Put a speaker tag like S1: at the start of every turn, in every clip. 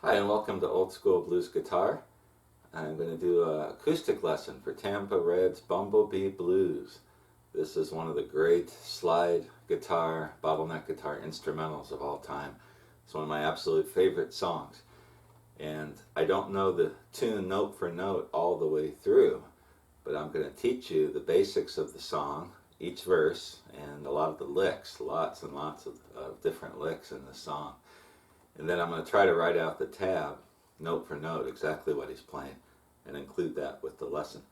S1: Hi and welcome to Old School Blues Guitar. I'm going to do an acoustic lesson for Tampa Red's Bumblebee Blues. This is one of the great slide guitar, bottleneck guitar instrumentals of all time. It's one of my absolute favorite songs. And I don't know the tune note for note all the way through, but I'm going to teach you the basics of the song, each verse, and a lot of the licks, lots and lots of different licks in the song. And then I'm going to try to write out the tab, note for note, exactly what he's playing, and include that with the lesson.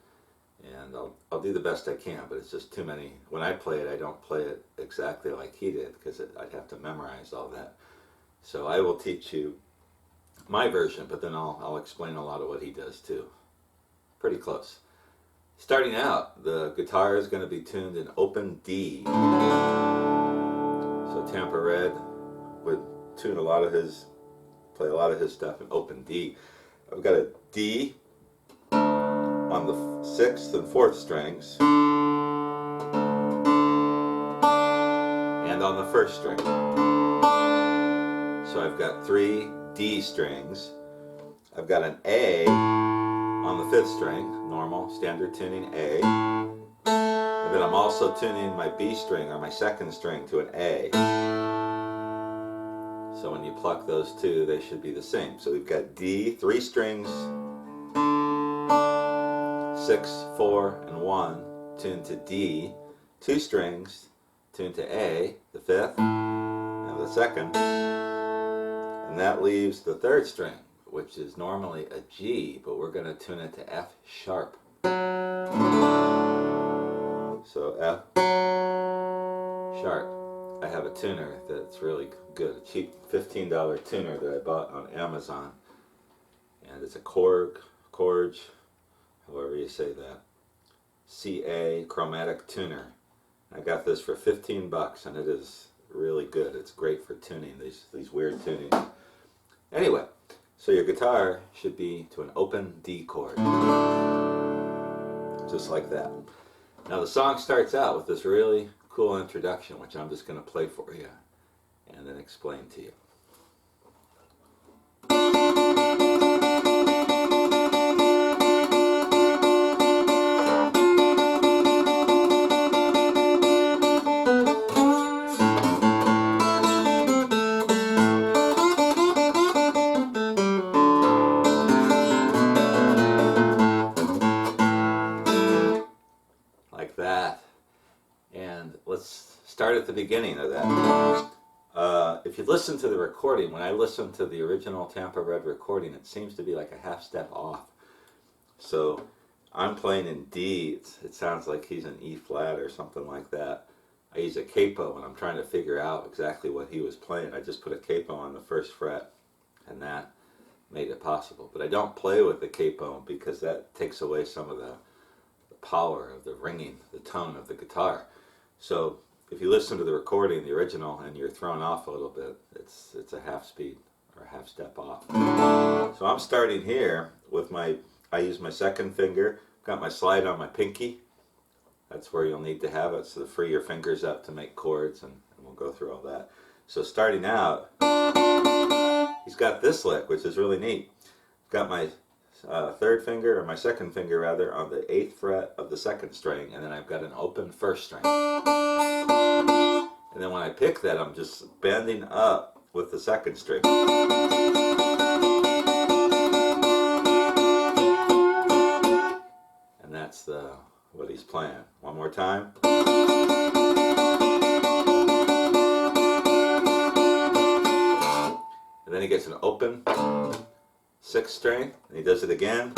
S1: And I'll do the best I can, but it's just too many. When I play it, I don't play it exactly like he did, because I'd have to memorize all that. So I will teach you my version, but then I'll explain a lot of what he does too. Pretty close. Starting out, the guitar is going to be tuned in open D. So Tampa Red would play a lot of his stuff in open D. I've got a D on the 6th and 4th strings and on the 1st string. So I've got 3 D strings. I've got an A on the 5th string, normal, standard tuning A. And then I'm also tuning my B string or my 2nd string to an A. So when you pluck those two, they should be the same. So we've got D, 3 strings, 6, 4, and 1, tuned to D, 2 strings, tuned to A, the 5th, and the 2nd, and that leaves the 3rd string, which is normally a G, but we're going to tune it to F sharp. So F sharp. I have a tuner that's really good, a cheap $15 tuner that I bought on Amazon, and it's a Korg, however you say that, CA chromatic tuner. I got this for 15 bucks, and it is really good. It's great for tuning these weird tunings. Anyway, so your guitar should be to an open D chord, just like that. Now the song starts out with this really cool introduction, which I'm just going to play for you and then explain to you. Like that. And let's start at the beginning of that. If you listen to the recording, when I listened to the original Tampa Red recording, it seems to be like a half step off. So I'm playing in D. It sounds like he's in E flat or something like that. I use a capo when I'm trying to figure out exactly what he was playing. I just put a capo on the 1st fret, and that made it possible. But I don't play with the capo because that takes away some of the power of the ringing, the tone of the guitar. So if you listen to the recording, the original, and you're thrown off a little bit, it's a half speed or half step off. So I'm starting here with I use my 2nd finger, got my slide on my pinky. That's where you'll need to have it, so to free your fingers up to make chords, and we'll go through all that. So starting out, he's got this lick, which is really neat. I've got my 3rd finger, or my 2nd finger rather, on the 8th fret of the 2nd string, and then I've got an open 1st string. And then when I pick that, I'm just bending up with the 2nd string. And that's what he's playing. One more time. And then he gets an open 6th string, and he does it again.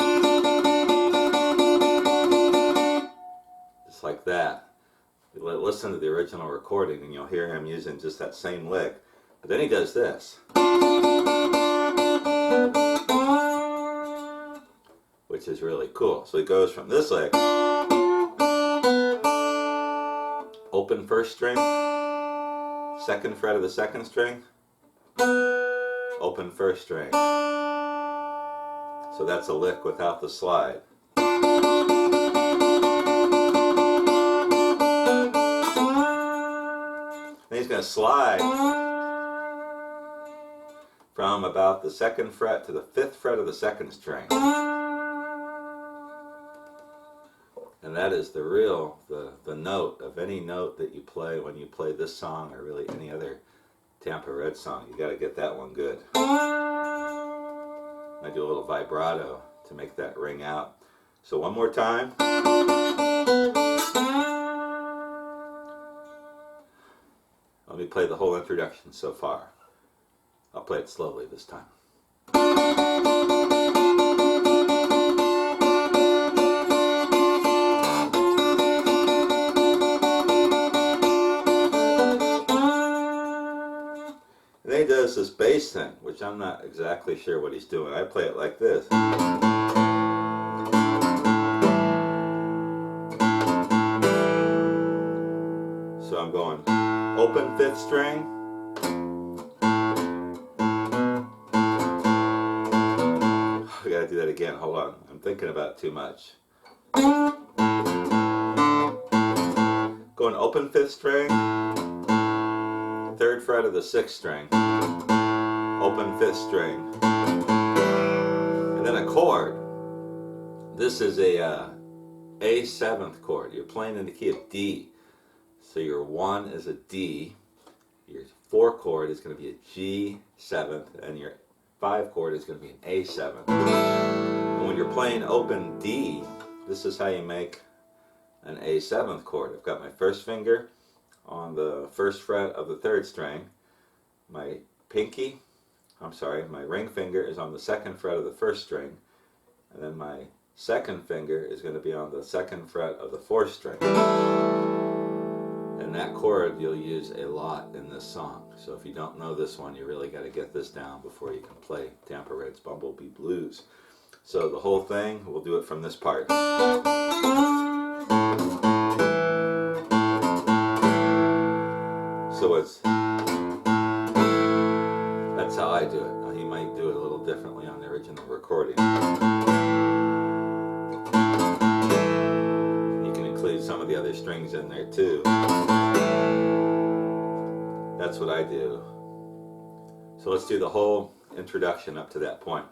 S1: Just like that. Listen to the original recording and you'll hear him using just that same lick. But then he does this, which is really cool. So he goes from this lick, open 1st string, 2nd fret of the 2nd string, open 1st string. So that's a lick without the slide. Then he's going to slide from about the 2nd fret to the 5th fret of the 2nd string. And that is the note of any note that you play when you play this song, or really any other Tampa Red song. You got to get that one good. I do a little vibrato to make that ring out. So one more time. Let me play the whole introduction so far. I'll play it slowly this time. And then he does this bass thing, which I'm not exactly sure what he's doing. I play it like this. So I'm going open 5th string, I gotta do that again, hold on, I'm thinking about it too much. Going open 5th string, 3rd fret of the 6th string, open 5th string, and then a chord. This is a A7th chord. You're playing in the key of D. So your 1 is a D, your 4 chord is going to be a G7th, and your 5 chord is going to be an A7th. And when you're playing open D, this is how you make an A7th chord. I've got my first finger on the 1st fret of the 3rd string. My ring finger is on the 2nd fret of the 1st string. And then my 2nd finger is going to be on the 2nd fret of the 4th string. And that chord you'll use a lot in this song. So if you don't know this one, you really got to get this down before you can play Tampa Red's Bumblebee Blues. So the whole thing, we'll do it from this part. So that's how I do it. Now he might do it a little differently on the original recording. You can include some of the other strings in there too. That's what I do. So let's do the whole introduction up to that point.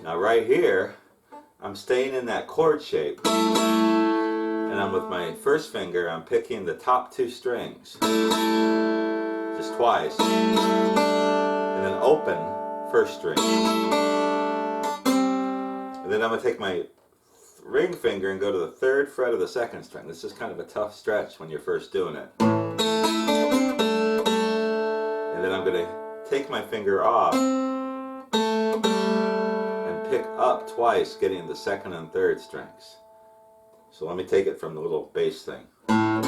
S1: Now right here, I'm staying in that chord shape. And I'm with my first finger, I'm picking the top 2 strings. Just twice. And then open 1st string. And then I'm going to take my ring finger and go to the 3rd fret of the 2nd string. This is kind of a tough stretch when you're first doing it. And then I'm going to take my finger off and pick up twice, getting the 2nd and 3rd strings. So let me take it from the little bass thing. Now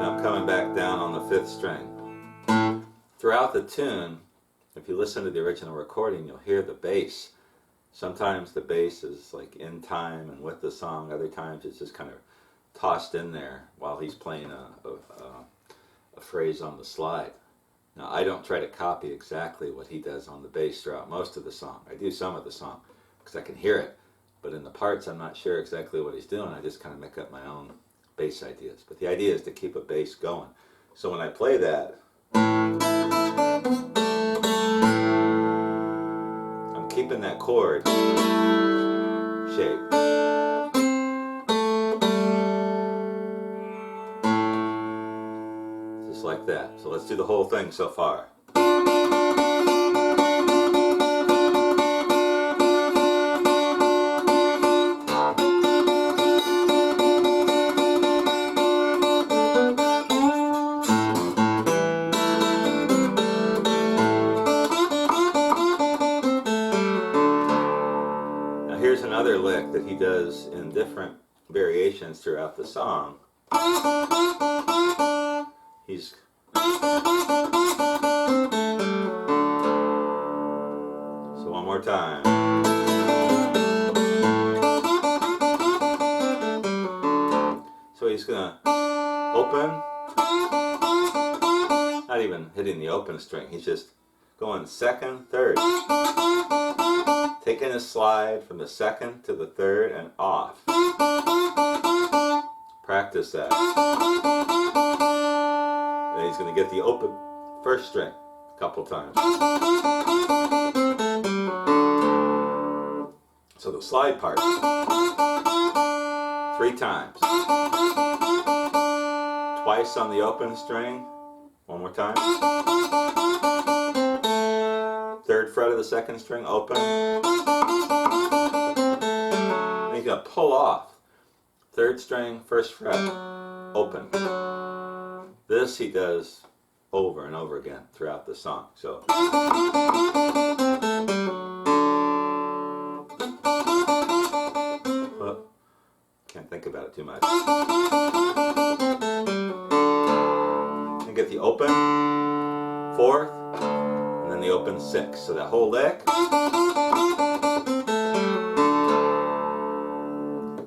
S1: I'm coming back down on the 5th string. Throughout the tune, if you listen to the original recording, you'll hear the bass. Sometimes the bass is like in time and with the song. Other times it's just kind of tossed in there while he's playing a phrase on the slide. Now, I don't try to copy exactly what he does on the bass throughout most of the song. I do some of the song because I can hear it, but in the parts I'm not sure exactly what he's doing. I just kind of make up my own bass ideas. But the idea is to keep a bass going. So when I play that, I'm keeping that chord shape. Just like that. So let's do the whole thing so far. Now here's another lick that he does in different variations throughout the song. He's so one more time. So he's gonna open, even hitting the open string. He's just going second, third. Taking a slide from the second to the third and off. Practice that. And he's going to get the open first string a couple times. So the slide part, 3 times. Twice on the open string, one more time. 3rd fret of the 2nd string, open. And he's going to pull off. 3rd string, 1st fret, open. This he does over and over again throughout the song. So. Can't think about it too much. And get the open 4th, and then the open 6th. So that whole lick.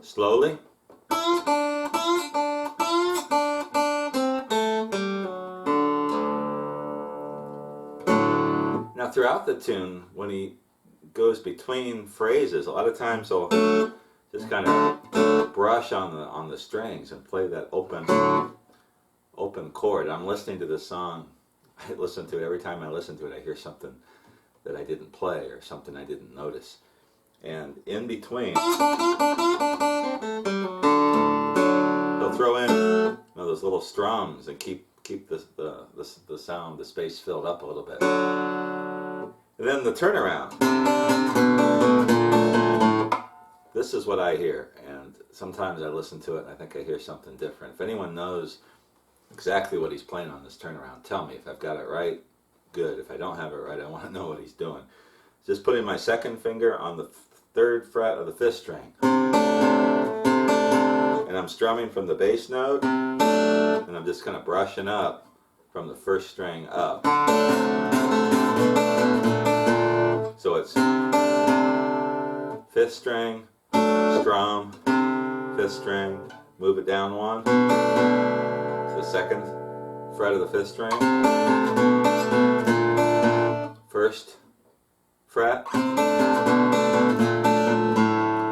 S1: Slowly. Now throughout the tune, when he goes between phrases, a lot of times he'll just kind of brush on the strings and play that open chord. I'm listening to this song. I listen to it every time I listen to it. I hear something that I didn't play or something I didn't notice. And in between, they'll throw in those little strums and keep the sound, the space filled up a little bit. And then the turnaround. This is what I hear, and sometimes I listen to it and I think I hear something different. If anyone knows exactly what he's playing on this turnaround, tell me. If I've got it right, good. If I don't have it right, I want to know what he's doing. Just putting my 2nd finger on the 3rd fret of the 5th string. And I'm strumming from the bass note, and I'm just kind of brushing up from the 1st string up. So it's 5th string, strum, 5th string, move it down 1 to the 2nd fret of the 5th string, 1st fret,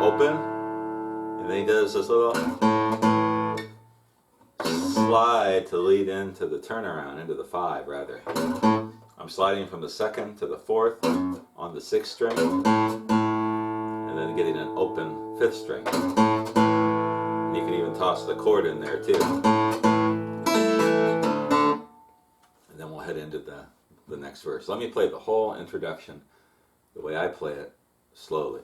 S1: open, and then he does this little slide to lead into the turnaround, into the 5 rather. I'm sliding from the 2nd to the 4th on the 6th string, and then getting an open 5th string. And you can even toss the chord in there too. And then we'll head into the next verse. Let me play the whole introduction the way I play it, slowly.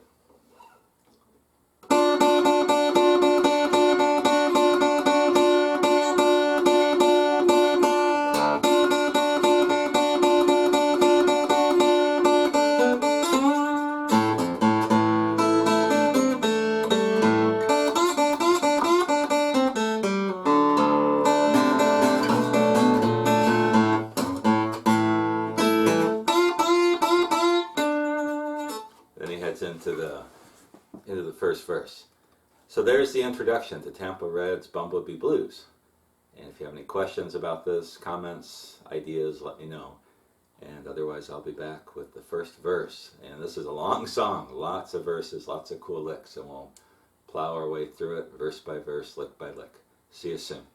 S1: Into the first verse. So there's the introduction to Tampa Red's Bumblebee Blues. And if you have any questions about this, comments, ideas, let me know. And otherwise I'll be back with the first verse. And this is a long song, lots of verses, lots of cool licks, and we'll plow our way through it verse by verse, lick by lick. See you soon.